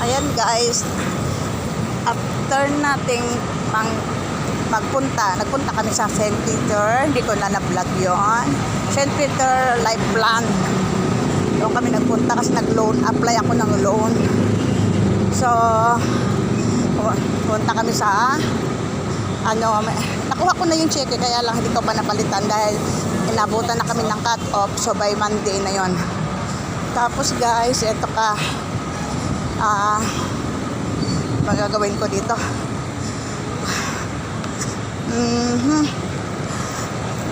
Ayan guys, after nating nagpunta kami sa St. Peter. Hindi ko na na-vlog yun. St. Peter Life Plan. Doon kami nagpunta kasi apply ako ng loan. So, punta kami sa nakuha ko na yung cheque, kaya lang hindi ko pa napalitan dahil inabutan na kami ng cut-off. So, by Monday na yon. Tapos guys, eto ka magagawin ko dito.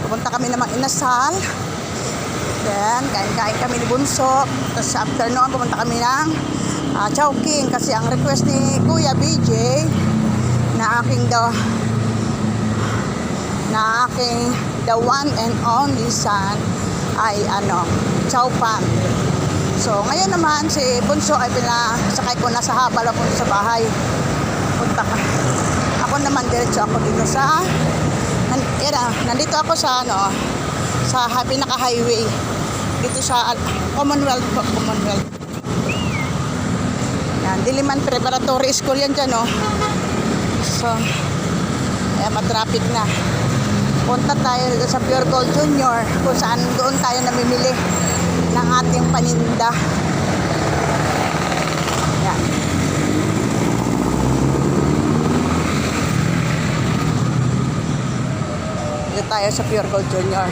Pupunta kami namang inasal. Then, kain-kain kami ni Bunso. Tapos after noon, pupunta kami ng Chowking. Kasi ang request ni Kuya BJ na aking the one and only son ay Chowpan. So, ngayon naman, si Bunso ay pinasakay ko na sa habal ako sa bahay. Punta ka. Ako naman, diretso ako dito sa, nandito ako sa, sa pinaka-highway. Dito sa Commonwealth. Yan, Diliman Preparatory School yan dyan, So, matraffic na. Punta tayo sa Pure Gold Junior, kung saan doon tayo namimili ng ating paninda. Yan. Dito tayo sa Pure Gold Junior.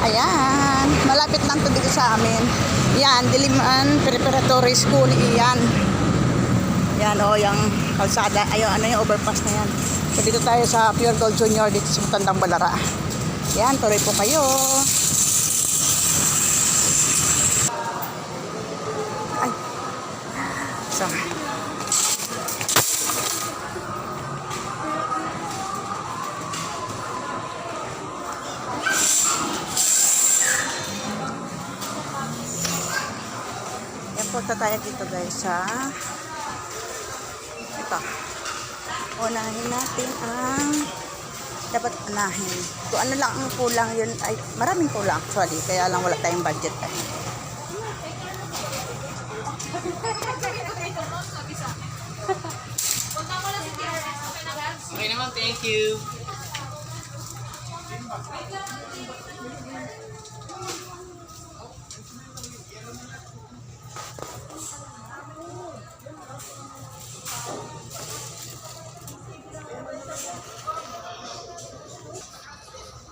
Ayan. Malapit lang to dito sa amin. Yan, Diliman Preparatory School. Yan. Yan, yung kalsada. Ayun, yung overpass na yan. So, dito tayo sa Pure Gold Junior, dito sa Tandang Balara. Yan, tuloy po kayo. Ay. So. Yan, punta tayo dito guys sa ito. Unahin natin ang dapat unahin. Kung ano lang ang kulang yun, ay maraming kulang actually, kaya lang wala tayong budget Okay naman, thank you.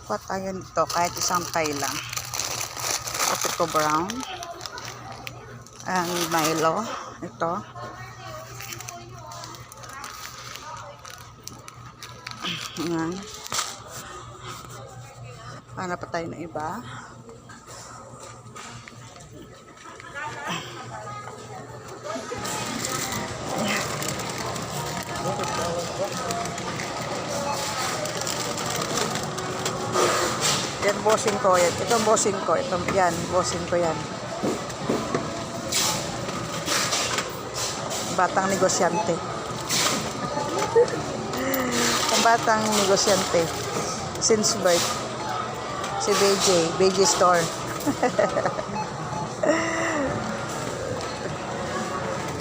Kuha tayo nito kahit isang pie lang. Potato brown and Milo. Ito. Ayan. Hanap pa tayo ng iba. Yan, bossing ko yan. Ito bossing ko. Ito, yan, bossing ko yan. Batang negosyante. Ang batang negosyante. Since birth. Si BJ Store.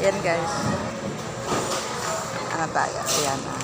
Yan guys. Ano tayo? Ayan.